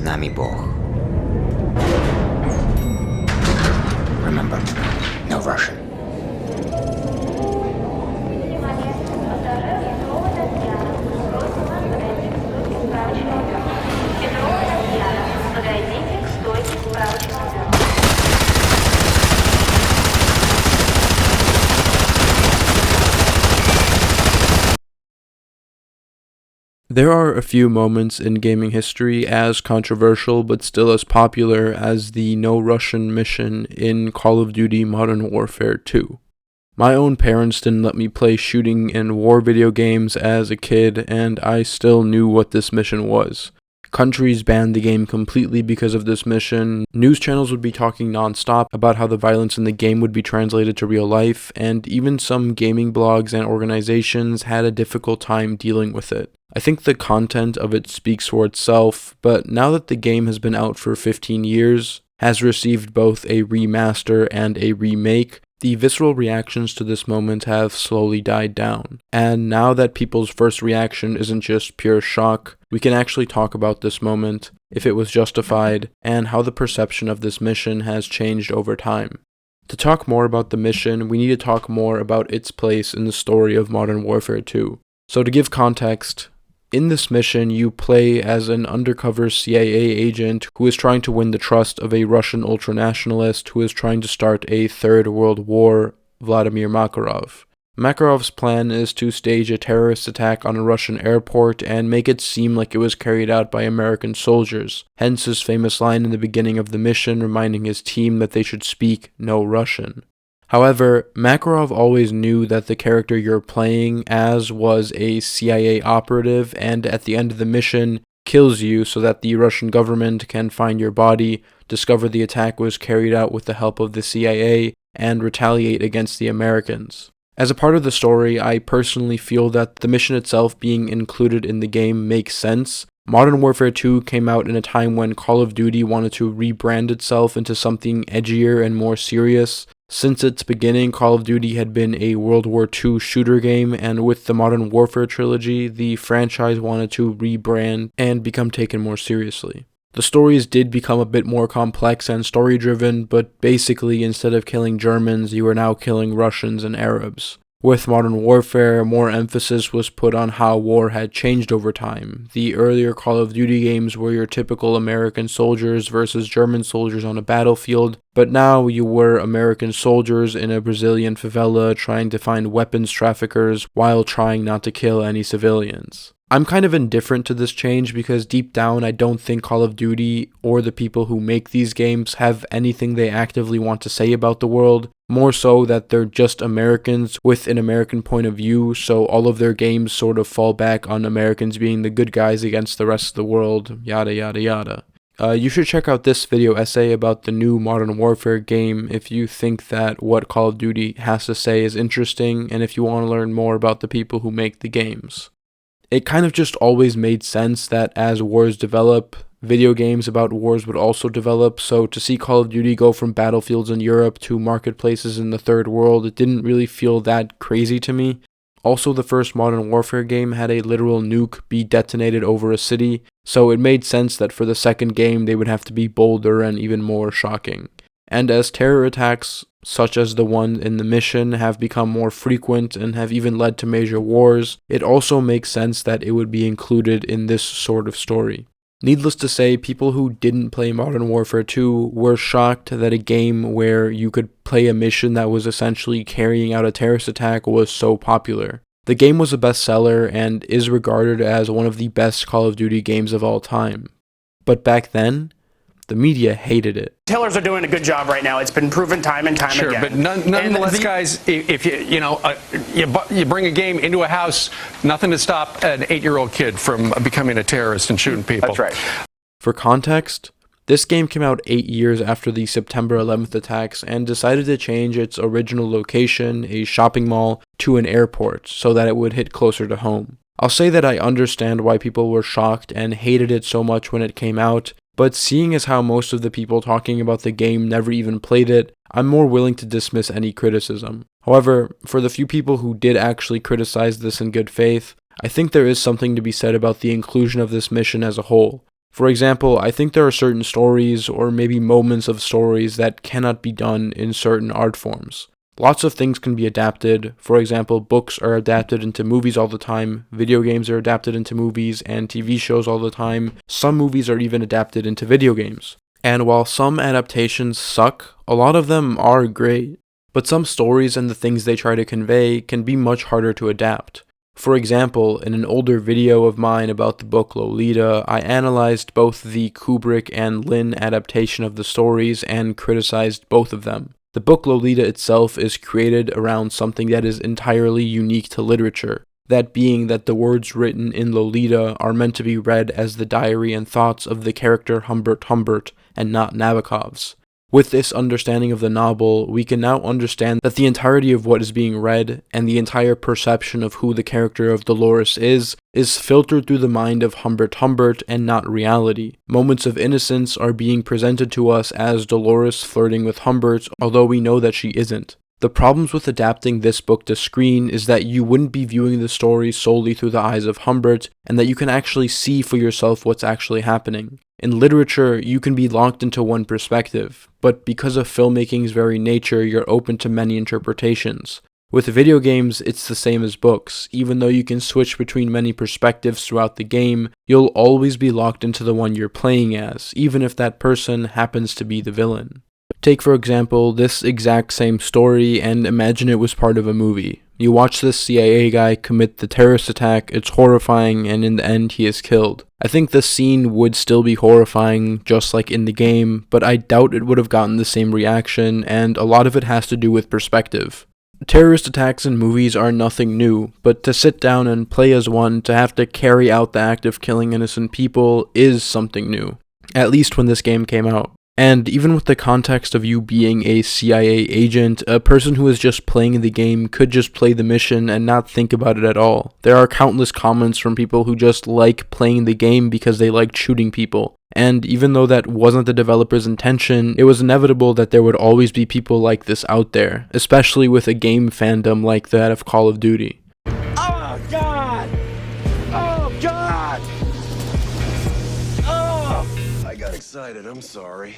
З нами Бог. Remember, no Russian. There are a few moments in gaming history as controversial but still as popular as the No Russian mission in Call of Duty Modern Warfare 2. My own parents didn't let me play shooting and war video games as a kid, and I still knew what this mission was. Countries banned the game completely because of this mission. News channels would be talking non-stop about how the violence in the game would be translated to real life, and even some gaming blogs and organizations had a difficult time dealing with it. I think the content of it speaks for itself, but now that the game has been out for 15 years, has received both a remaster and a remake, the visceral reactions to this moment have slowly died down. And now that people's first reaction isn't just pure shock, we can actually talk about this moment, if it was justified, and how the perception of this mission has changed over time. To talk more about the mission, we need to talk more about its place in the story of Modern Warfare 2. So to give context, in this mission, you play as an undercover CIA agent who is trying to win the trust of a Russian ultranationalist who is trying to start a third world war, Vladimir Makarov. Makarov's plan is to stage a terrorist attack on a Russian airport and make it seem like it was carried out by American soldiers, hence his famous line in the beginning of the mission reminding his team that they should speak no Russian. However, Makarov always knew that the character you're playing as was a CIA operative, and at the end of the mission, kills you so that the Russian government can find your body, discover the attack was carried out with the help of the CIA, and retaliate against the Americans. As a part of the story, I personally feel that the mission itself being included in the game makes sense. Modern Warfare 2 came out in a time when Call of Duty wanted to rebrand itself into something edgier and more serious. Since its beginning, Call of Duty had been a World War II shooter game, and with the Modern Warfare trilogy, the franchise wanted to rebrand and become taken more seriously. The stories did become a bit more complex and story-driven, but basically, instead of killing Germans, you were now killing Russians and Arabs. With Modern Warfare, more emphasis was put on how war had changed over time. The earlier Call of Duty games were your typical American soldiers versus German soldiers on a battlefield, but now you were American soldiers in a Brazilian favela trying to find weapons traffickers while trying not to kill any civilians. I'm kind of indifferent to this change because deep down I don't think Call of Duty or the people who make these games have anything they actively want to say about the world, more so that they're just Americans with an American point of view, so all of their games sort of fall back on Americans being the good guys against the rest of the world, yada yada yada. You should check out this video essay about the new Modern Warfare game if you think that what Call of Duty has to say is interesting and if you want to learn more about the people who make the games. It kind of just always made sense that as wars develop, video games about wars would also develop, so to see Call of Duty go from battlefields in Europe to marketplaces in the third world, it didn't really feel that crazy to me. Also, the first Modern Warfare game had a literal nuke be detonated over a city, so it made sense that for the second game they would have to be bolder and even more shocking. And as terror attacks, such as the one in the mission, have become more frequent and have even led to major wars, it also makes sense that it would be included in this sort of story. Needless to say, people who didn't play Modern Warfare 2 were shocked that a game where you could play a mission that was essentially carrying out a terrorist attack was so popular. The game was a bestseller and is regarded as one of the best Call of Duty games of all time. But back then, the media hated it. Tailors are doing a good job right now. It's been proven time and time again. Sure, but nonetheless, guys, if you bring a game into a house, nothing to stop an 8-year-old kid from becoming a terrorist and shooting people. That's right. For context, this game came out 8 years after the September 11th attacks and decided to change its original location, a shopping mall, to an airport so that it would hit closer to home. I'll say that I understand why people were shocked and hated it so much when it came out, but seeing as how most of the people talking about the game never even played it, I'm more willing to dismiss any criticism. However, for the few people who did actually criticize this in good faith, I think there is something to be said about the inclusion of this mission as a whole. For example, I think there are certain stories or maybe moments of stories that cannot be done in certain art forms. Lots of things can be adapted. For example, books are adapted into movies all the time, video games are adapted into movies and TV shows all the time. Some movies are even adapted into video games. And while some adaptations suck, a lot of them are great. But some stories and the things they try to convey can be much harder to adapt. For example, in an older video of mine about the book Lolita, I analyzed both the Kubrick and Lin adaptation of the stories and criticized both of them. The book Lolita itself is created around something that is entirely unique to literature, that being that the words written in Lolita are meant to be read as the diary and thoughts of the character Humbert Humbert and not Nabokov's. With this understanding of the novel, we can now understand that the entirety of what is being read and the entire perception of who the character of Dolores is filtered through the mind of Humbert Humbert and not reality. Moments of innocence are being presented to us as Dolores flirting with Humbert, although we know that she isn't. The problems with adapting this book to screen is that you wouldn't be viewing the story solely through the eyes of Humbert, and that you can actually see for yourself what's actually happening. In literature, you can be locked into one perspective, but because of filmmaking's very nature, you're open to many interpretations. With video games, it's the same as books. Even though you can switch between many perspectives throughout the game, you'll always be locked into the one you're playing as, even if that person happens to be the villain. Take, for example, this exact same story and imagine it was part of a movie. You watch this CIA guy commit the terrorist attack, it's horrifying, and in the end he is killed. I think the scene would still be horrifying, just like in the game, but I doubt it would have gotten the same reaction, and a lot of it has to do with perspective. Terrorist attacks in movies are nothing new, but to sit down and play as one, to have to carry out the act of killing innocent people, is something new. At least when this game came out. And even with the context of you being a CIA agent, a person who is just playing the game could just play the mission and not think about it at all. There are countless comments from people who just like playing the game because they like shooting people. And even though that wasn't the developer's intention, it was inevitable that there would always be people like this out there, especially with a game fandom like that of Call of Duty. Oh, God! Oh, God! Oh! I got excited, I'm sorry.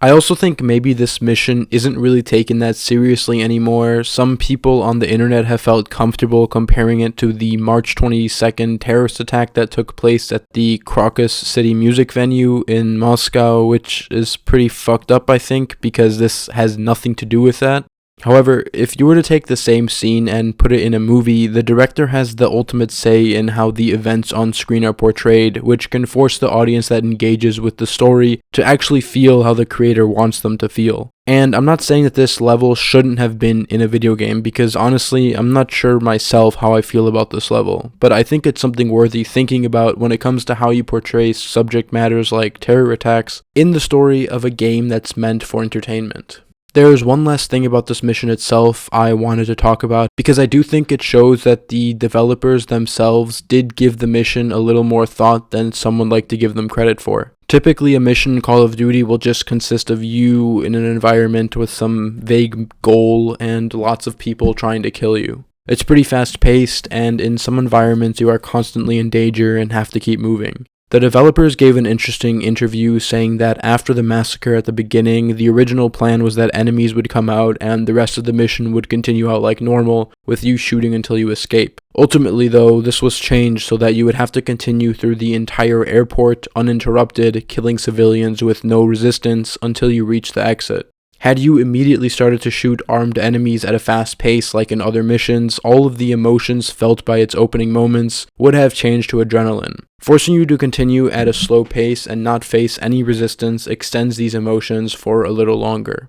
I also think maybe this mission isn't really taken that seriously anymore. Some people on the internet have felt comfortable comparing it to the March 22nd terrorist attack that took place at the Crocus City music venue in Moscow, which is pretty fucked up, I think, because this has nothing to do with that. However, if you were to take the same scene and put it in a movie, the director has the ultimate say in how the events on screen are portrayed, which can force the audience that engages with the story to actually feel how the creator wants them to feel. And I'm not saying that this level shouldn't have been in a video game, because honestly, I'm not sure myself how I feel about this level, but I think it's something worthy thinking about when it comes to how you portray subject matters like terror attacks in the story of a game that's meant for entertainment. There is one last thing about this mission itself I wanted to talk about, because I do think it shows that the developers themselves did give the mission a little more thought than some would like to give them credit for. Typically, a mission in Call of Duty will just consist of you in an environment with some vague goal and lots of people trying to kill you. It's pretty fast-paced, and in some environments you are constantly in danger and have to keep moving. The developers gave an interesting interview saying that after the massacre at the beginning, the original plan was that enemies would come out and the rest of the mission would continue out like normal, with you shooting until you escape. Ultimately though, this was changed so that you would have to continue through the entire airport uninterrupted, killing civilians with no resistance until you reach the exit. Had you immediately started to shoot armed enemies at a fast pace like in other missions, all of the emotions felt by its opening moments would have changed to adrenaline. Forcing you to continue at a slow pace and not face any resistance extends these emotions for a little longer.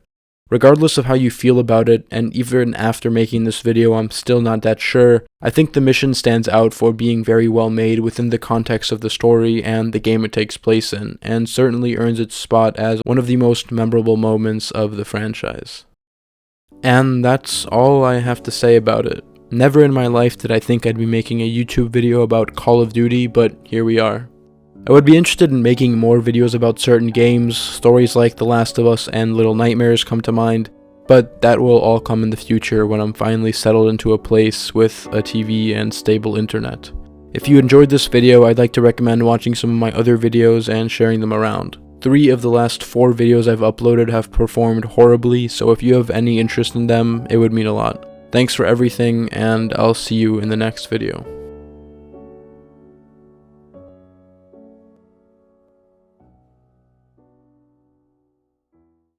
Regardless of how you feel about it, and even after making this video I'm still not that sure, I think the mission stands out for being very well made within the context of the story and the game it takes place in, and certainly earns its spot as one of the most memorable moments of the franchise. And that's all I have to say about it. Never in my life did I think I'd be making a YouTube video about Call of Duty, but here we are. I would be interested in making more videos about certain games, stories like The Last of Us and Little Nightmares come to mind, but that will all come in the future when I'm finally settled into a place with a TV and stable internet. If you enjoyed this video, I'd like to recommend watching some of my other videos and sharing them around. 3 of the last 4 videos I've uploaded have performed horribly, so if you have any interest in them, it would mean a lot. Thanks for everything, and I'll see you in the next video.